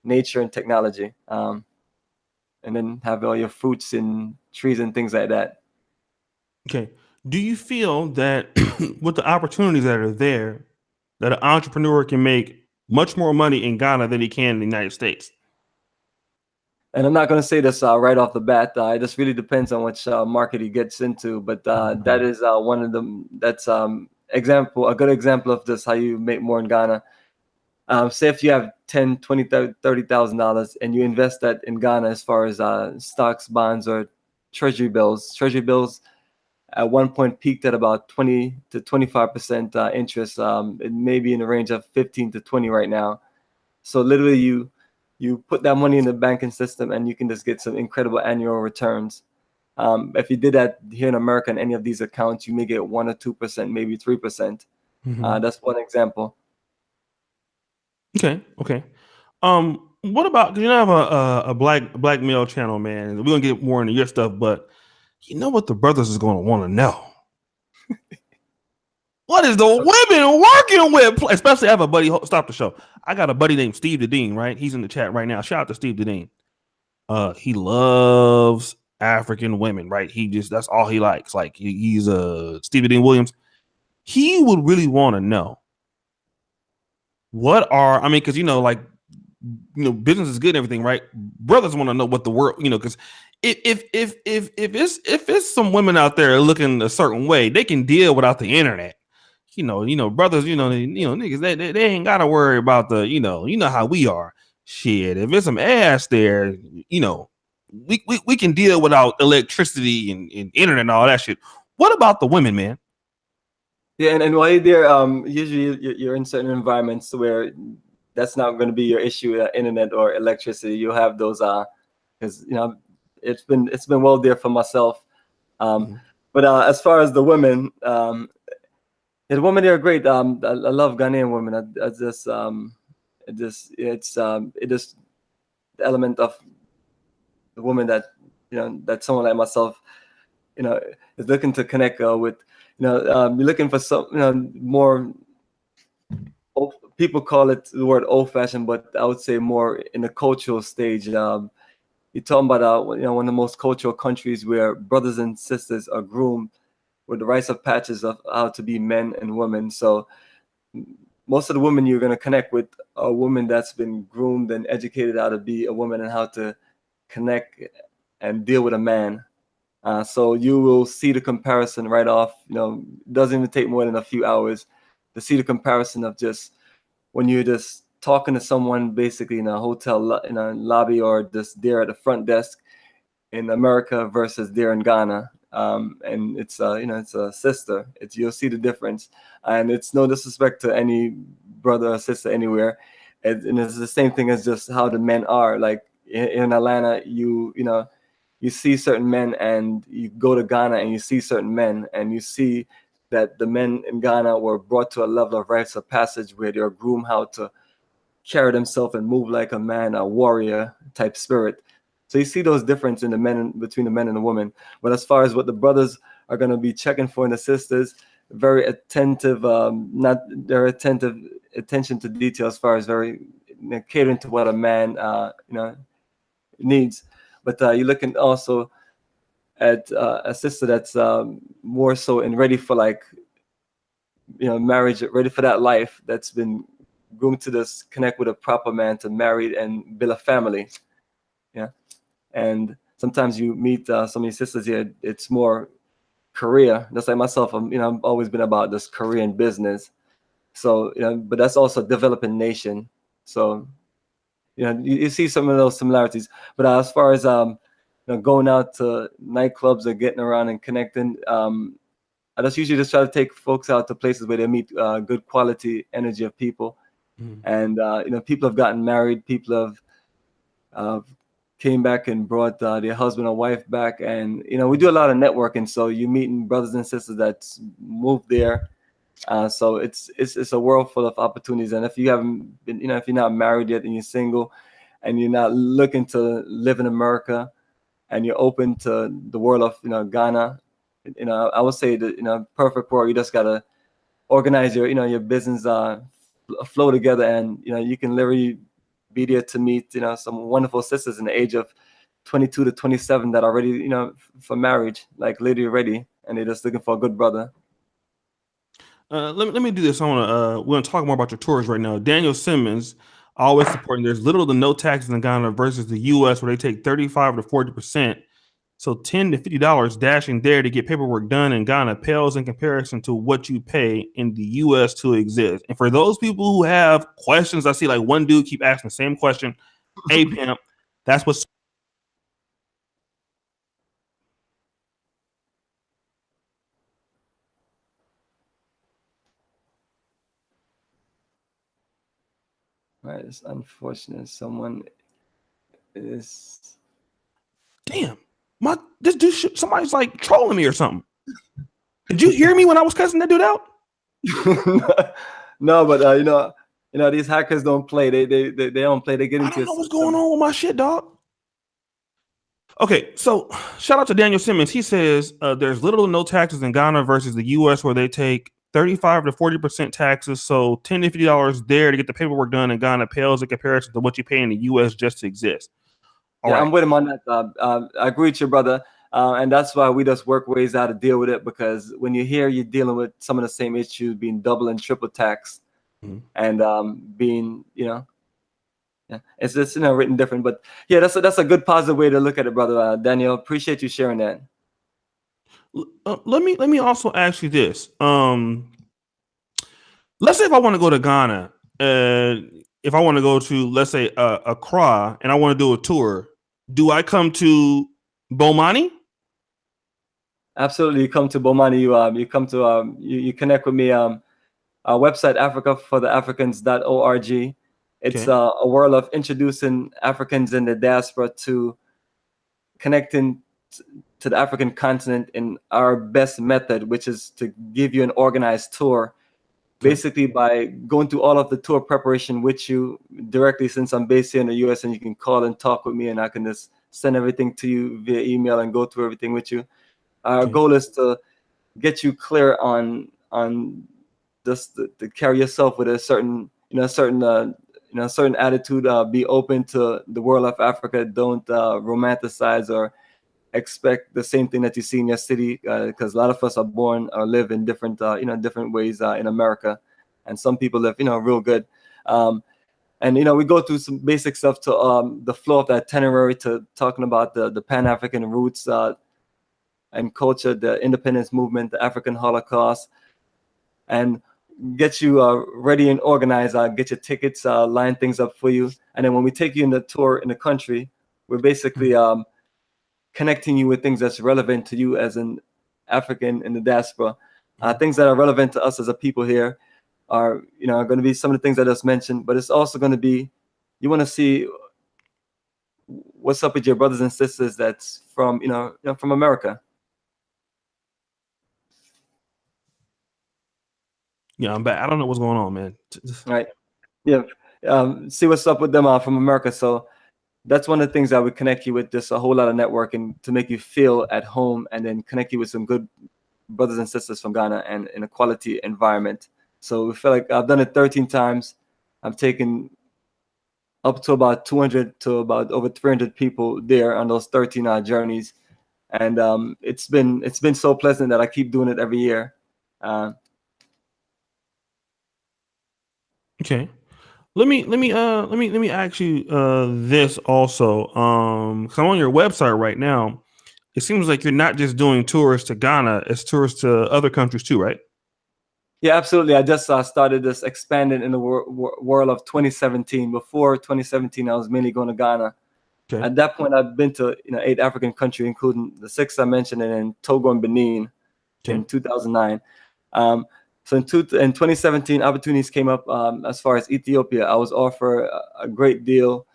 nature and technology, and then have all your fruits and trees and things like that. Okay. Do you feel that with the opportunities that are there, that an entrepreneur can make much more money in Ghana than he can in the United States? And I'm not going to say this right off the bat. It just really depends on which market he gets into. But that is one of them. That's a good example of this, how you make more in Ghana. Say if you have $10,000, $20,000, $30,000, and you invest that in Ghana, as far as stocks, bonds, or treasury bills. Treasury bills at one point peaked at about 20 to 25% interest. It may be in the range of 15 to 20 right now. So literally, you put that money in the banking system, and you can just get some incredible annual returns. If you did that here in America in any of these accounts, you may get 1 or 2%, maybe 3%. Mm-hmm. That's one example. Okay. What about, because you have a black male channel, man? We're gonna get more into your stuff, but you know what the brothers is gonna want to know? What is the women working with? Especially, I have a buddy. Stop the show. I got a buddy named Steve the Dean. Right, he's in the chat right now. Shout out to Steve the Dean. He loves African women. Right, that's all he likes. Like he's Steve the Dean Williams. He would really want to know because business is good and everything, right? Brothers want to know what the world, because if it's some women out there looking a certain way, they can deal without the internet. Brothers, niggas, they ain't gotta worry about the, how we are. Shit, if it's some ass there, we can deal without electricity and internet and all that shit. What about the women, man? Yeah, and while you're there, usually you're in certain environments where that's not going to be your issue, internet or electricity. You'll have those, because it's been well there for myself. But as far as the women, the women, they're great. I love Ghanaian women. It's the element of the woman that that someone like myself is looking to connect with. You're looking for some more people call it the word old-fashioned, but I would say more in the cultural stage. You're talking about one of the most cultural countries where brothers and sisters are groomed with the rites of patches of how to be men and women. So most of the women you're going to connect with are women that's been groomed and educated how to be a woman and how to connect and deal with a man. So you will see the comparison right off. It doesn't even take more than a few hours to see the comparison of just when you're just talking to someone basically in a hotel in a lobby or just there at the front desk in America versus there in Ghana. And it's it's a sister. You'll see the difference, and it's no disrespect to any brother or sister anywhere, and it's the same thing as just how the men are. Like in Atlanta, you see certain men, and you go to Ghana and you see certain men, and you see that the men in Ghana were brought to a level of rites of passage where they're groomed how to carry themselves and move like a man, a warrior type spirit. So you see those differences in between the men and the women. But as far as what the brothers are going to be checking for in the sisters, very attentive, attention to detail as far as very catering to what a man needs. But you're looking also at a sister that's more so and ready for marriage, ready for that life, that's been groomed to this connect with a proper man to marry and build a family. Yeah. And sometimes you meet some of these sisters here, it's more career. Just like myself, I've always been about this career and business. So, but that's also a developing nation. So, you see some of those similarities. But as far as going out to nightclubs or getting around and connecting, I just usually just try to take folks out to places where they meet good quality energy of people. And people have gotten married, people have came back and brought their husband or wife back, and we do a lot of networking. So you meeting brothers and sisters that's moved there. So it's a world full of opportunities. And if you haven't been, if you're not married yet and you're single, and you're not looking to live in America, and you're open to the world of Ghana, I would say that perfect world. You just gotta organize your business flow together, and you can literally be there to meet some wonderful sisters in the age of 22 to 27 that are ready for marriage, like literally ready, and they're just looking for a good brother. Let me do this. We're gonna talk more about your tours right now. Daniel Simmons always supporting there's little to no taxes in Ghana versus the US where they take 35 to 40%. So $10 to $50 dashing there to get paperwork done in Ghana pales in comparison to what you pay in the US to exist. And for those people who have questions, I see like one dude keep asking the same question. Hey, pimp, that's what's Right, it's unfortunate. Someone is. damn. This dude, somebody's like trolling me or something. Did you hear me when I was cussing that dude out? No, but these hackers don't play. They don't play. They get into. I don't know what's going on with my shit, dog. Okay, so shout out to Daniel Simmons. He says there's little to no taxes in Ghana versus the U.S. where they take 35 to 40% taxes. So $10 to $50 there to get the paperwork done in Ghana pales in comparison to what you pay in the U.S. just to exist. All right. I'm with him on that. I agree with you, brother. And that's why we just work ways how to deal with it, because when you're here, you're dealing with some of the same issues, being double and triple taxed, and being, yeah, it's just written different. But yeah, that's a good positive way to look at it, brother. Daniel, appreciate you sharing that. Let me also ask you this. Let's say if I want to go to Ghana, if I want to go to, let's say, Accra, and I want to do a tour, do I come to Bomani? Absolutely, you come to Bomani. You come to you connect with me. Our website, africafortheafricans.org. It's a world of introducing Africans in the diaspora to connecting to the African continent in our best method, which is to give you an organized tour. Basically, by going through all of the tour preparation with you directly, since I'm based here in the US, and you can call and talk with me, and I can just send everything to you via email and go through everything with you. Our goal is to get you clear on just to carry yourself with a certain certain attitude. Be open to the world of Africa. Don't romanticize or expect the same thing that you see in your city, because a lot of us are born or live in different different ways in America, and some people live real good. And we go through some basic stuff to the flow of the itinerary, to talking about the Pan-African roots and culture, the independence movement, the African Holocaust, and get you ready and organized. Get your tickets, line things up for you, and then when we take you in the tour in the country, we're basically connecting you with things that's relevant to you as an African in the diaspora. Things that are relevant to us as a people here are going to be some of the things I just mentioned, but it's also going to be, you want to see what's up with your brothers and sisters that's from from America. Yeah, I'm back. I don't know what's going on, man. Right. Yeah. See what's up with them from America. So that's one of the things that would connect you with, just a whole lot of networking to make you feel at home, and then connect you with some good brothers and sisters from Ghana and in a quality environment. So we feel like I've done it 13 times. I've taken up to about 200 to about over 300 people there on those 13 journeys, and it's been so pleasant that I keep doing it every year. Okay. Let me ask you this also. 'Cause I'm on your website right now. It seems like you're not just doing tours to Ghana; it's tours to other countries too, right? Yeah, absolutely. I just started this expanding in the world of 2017. Before 2017, I was mainly going to Ghana. Okay. At that point, I've been to 8 African countries, including the 6 I mentioned, and then Togo and Benin in 2009. So in 2017, opportunities came up as far as Ethiopia. I was offered a great deal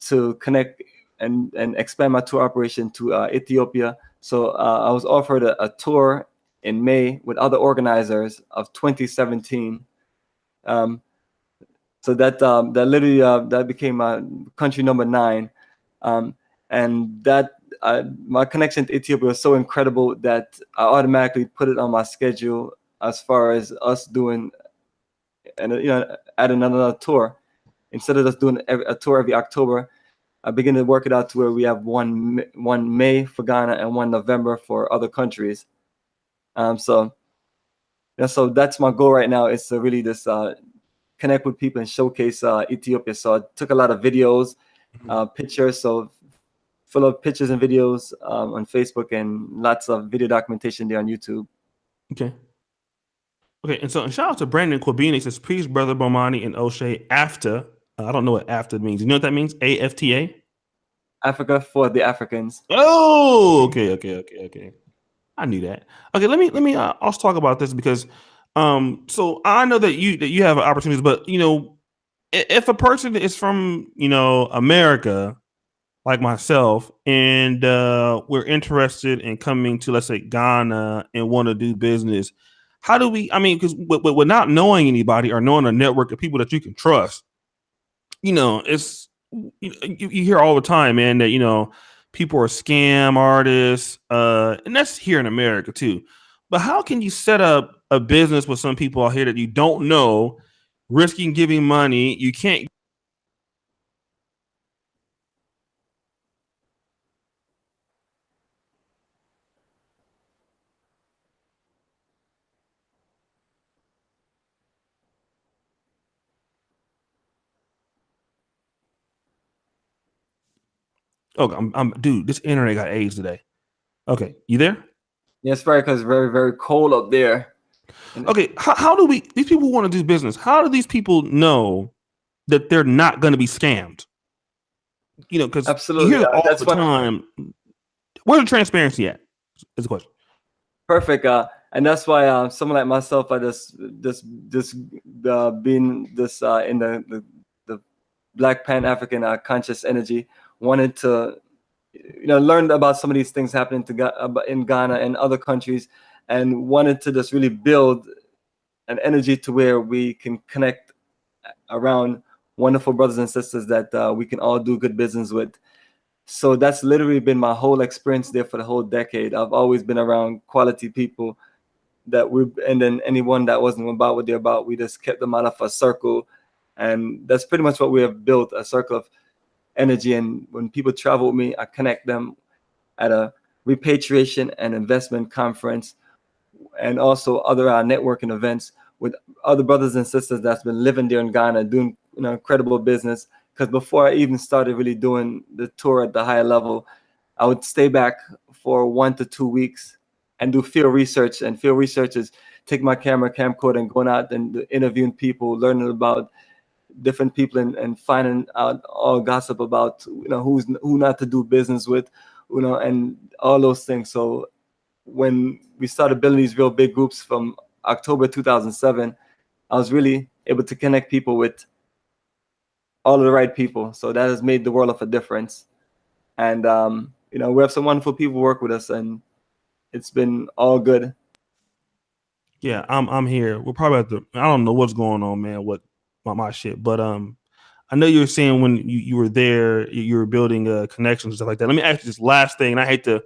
to connect and expand my tour operation to Ethiopia. So I was offered a tour in May with other organizers of 2017. So that literally that became country number 9, and that my connection to Ethiopia was so incredible that I automatically put it on my schedule as far as us doing and adding another tour. Instead of just doing a tour every October, I begin to work it out to where we have one May for Ghana and one November for other countries. So that's my goal right now, is to really just connect with people and showcase Ethiopia. So I took a lot of videos, pictures, so full of pictures and videos on Facebook, and lots of video documentation there on YouTube. Okay. Okay, and so shout out to Brandon Corbini. Says, "Peace, brother Bomani and Oshay." AFTA. I don't know what AFTA means. You know what that means? AFTA. Africa for the Africans. Oh, okay. I knew that. Okay, let me also talk about this because so I know that you have opportunities, but if a person is from America like myself, and we're interested in coming to, let's say, Ghana and want to do business, how do we? I mean, because with not knowing anybody or knowing a network of people that you can trust, it's you hear all the time, man, that people are scam artists, and that's here in America too. But how can you set up a business with some people out here that you don't know, risking giving money? You can't. Oh, dude, this internet got AIDS today. Okay, you there? Yes, because it's very, very cold up there. Okay, how do these people want to do business? How do these people know that they're not going to be scammed? Because you hear it all the time. Where's the transparency at? Is the question. Perfect. And that's why someone like myself, I just being this in the Black Pan-African conscious energy, wanted to learn about some of these things happening in Ghana and other countries, and wanted to just really build an energy to where we can connect around wonderful brothers and sisters that we can all do good business with. So that's literally been my whole experience there for the whole decade. I've always been around quality people and then anyone that wasn't about what they're about, we just kept them out of our circle And that's pretty much what we have built, a circle of energy. And when people travel with me, I connect them at a repatriation and investment conference, and also other networking events with other brothers and sisters that's been living there in Ghana doing incredible business. Because before I even started really doing the tour at the high level, I would stay back for 1 to 2 weeks and do field research. And field research is take my camcorder and going out and interviewing people, learning about different people, and finding out all gossip about who not to do business with, and all those things. So when we started building these real big groups from October 2007, I was really able to connect people with all of the right people. So that has made the world of a difference. And we have some wonderful people work with us, and it's been all good. Yeah, I'm here. We're probably at the. I don't know what's going on, man. What my shit, but I know you were saying when you were there, you were building connections and stuff like that. Let me ask you this last thing, and I hate to.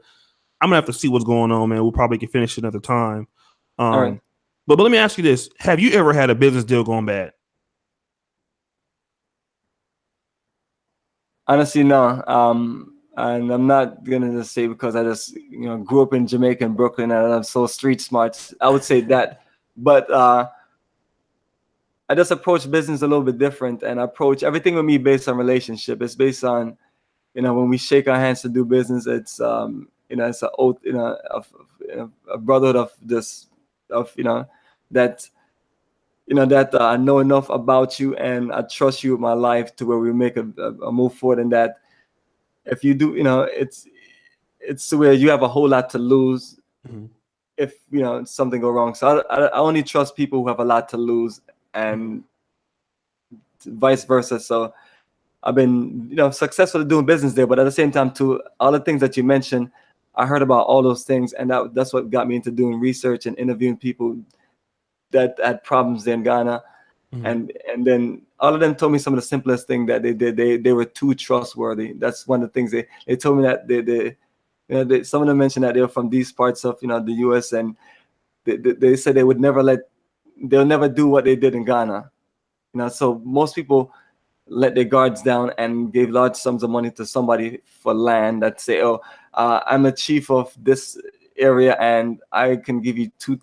I'm gonna have to see what's going on, man. We'll probably can finish another time. All right. But let me ask you this: have you ever had a business deal going bad? Honestly, no. And I'm not gonna just say because I just grew up in Jamaica and Brooklyn and I'm so street smart. I would say that, but I just approach business a little bit different, and I approach everything with me based on relationship. It's based on when we shake our hands to do business. It's it's an oath, of a brotherhood of this, of that that I know enough about you and I trust you with my life to where we make a move forward. And that if you do, it's where you have a whole lot to lose if something go wrong. So I only trust people who have a lot to lose, and vice versa. So I've been successful doing business there, but at the same time too, all the things that you mentioned, I heard about all those things, and that's what got me into doing research and interviewing people that had problems there in Ghana. And then all of them told me some of the simplest thing that they did. They were too trustworthy. That's one of the things they told me, that they some of them mentioned that they were from these parts of the US, and they said they'll never do what they did in Ghana. So most people let their guards down and gave large sums of money to somebody for land that say, oh, I'm a chief of this area and I can give you 2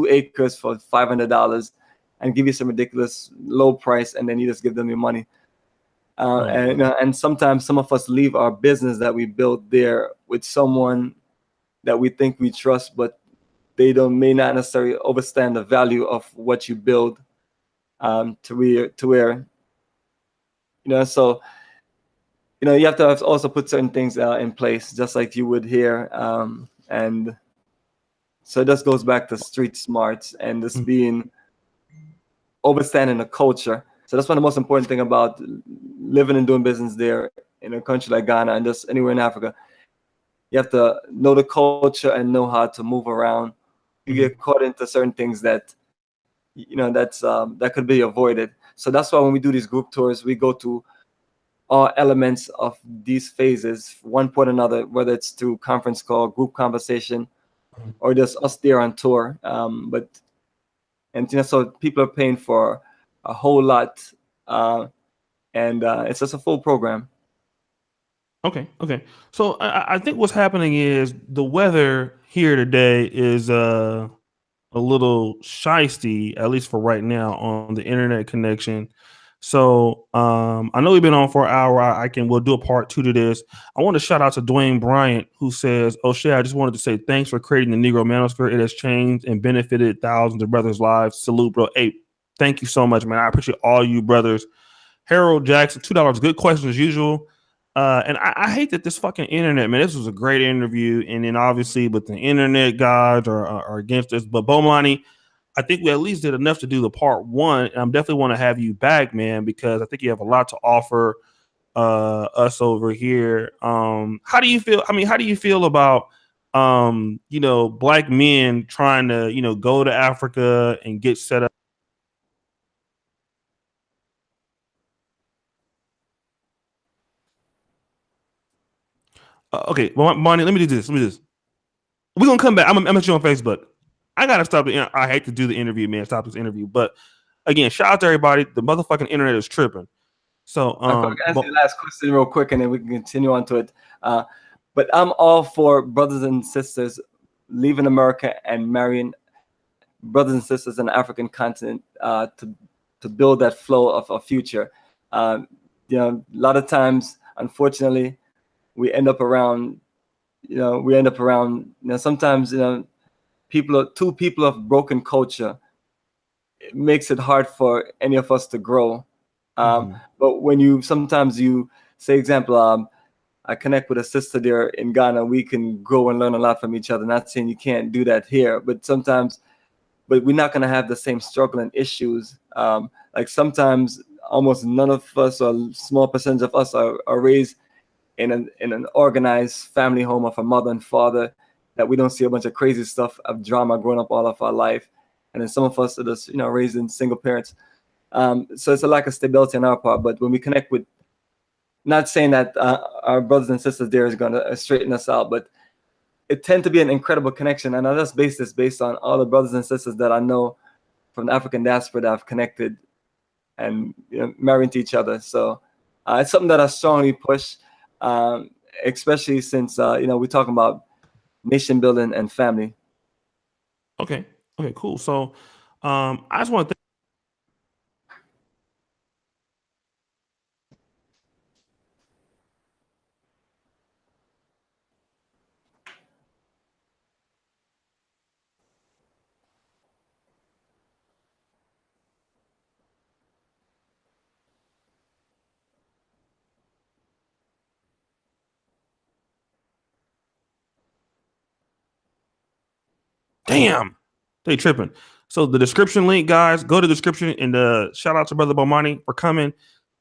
acres for $500 and give you some ridiculous low price, and then you just give them your money. And sometimes some of us leave our business that we built there with someone that we think we trust, but they may not necessarily understand the value of what you build, to where so you have to also put certain things in place, just like you would here. And so this goes back to street smarts and this being understanding the culture. So that's one of the most important thing about living and doing business there in a country like Ghana and just anywhere in Africa. You have to know the culture and know how to move around. You get caught into certain things that that could be avoided. So that's why when we do these group tours, we go to all elements of these phases, one point or another, whether it's through conference call, group conversation, or just us there on tour. So people are paying for a whole lot, and it's just a full program. Okay. So I think what's happening is the weather here today is a little shisty, at least for right now, on the internet connection. So I know we've been on for an hour. We'll do a part 2 to this. I want to shout out to Dwayne Bryant, who says, Oshay, I just wanted to say thanks for creating the Negro Manosphere. It has changed and benefited thousands of brothers' lives. Salute, bro. Hey, thank you so much, man. I appreciate all you brothers. Harold Jackson, $2. Good questions as usual. And I hate that this fucking internet, man. This was a great interview, and then obviously, but the internet gods are against us. But Bomani, I think we at least did enough to do the part 1. And I'm definitely want to have you back, man, because I think you have a lot to offer us over here. How do you feel? I mean, how do you feel about black men trying to go to Africa and get set up? Okay, well, Bonnie, let me do this. We're gonna come back. I'm at you on Facebook. I gotta stop I hate to do the interview, man. Stop this interview, but again, shout out to everybody. The motherfucking internet is tripping. So I can answer the last question real quick, and then we can continue on to it. But I'm all for brothers and sisters leaving America and marrying brothers and sisters in the African continent to build that flow of a future. A lot of times, unfortunately, we end up around. Sometimes two people of broken culture. It makes it hard for any of us to grow. But when sometimes you say, example, I connect with a sister there in Ghana, we can grow and learn a lot from each other. Not saying you can't do that here, but we're not going to have the same struggle and issues. Like sometimes almost none of us, or a small percentage of us, are raised in an organized family home of a mother and father, that we don't see a bunch of crazy stuff of drama growing up all of our life. And then some of us are just, raised in single parents. So it's a lack of stability on our part. But when we connect with, not saying that our brothers and sisters there is going to straighten us out, but it tend to be an incredible connection. And I just base this based on all the brothers and sisters that I know from the African diaspora that I've connected and married to each other. So it's something that I strongly push, especially since, we're talking about nation building and family. Okay, cool. So I just want to Damn, they tripping. So the description link, guys, go to the description, and shout out to Brother Bomani for coming.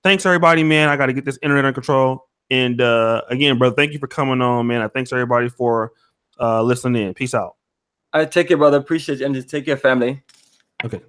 Thanks everybody, man. I got to get this internet under control. And again, brother, thank you for coming on, man. Thanks everybody for listening in. Peace out. All right, take care, brother. Appreciate you, and just take care, family. Okay.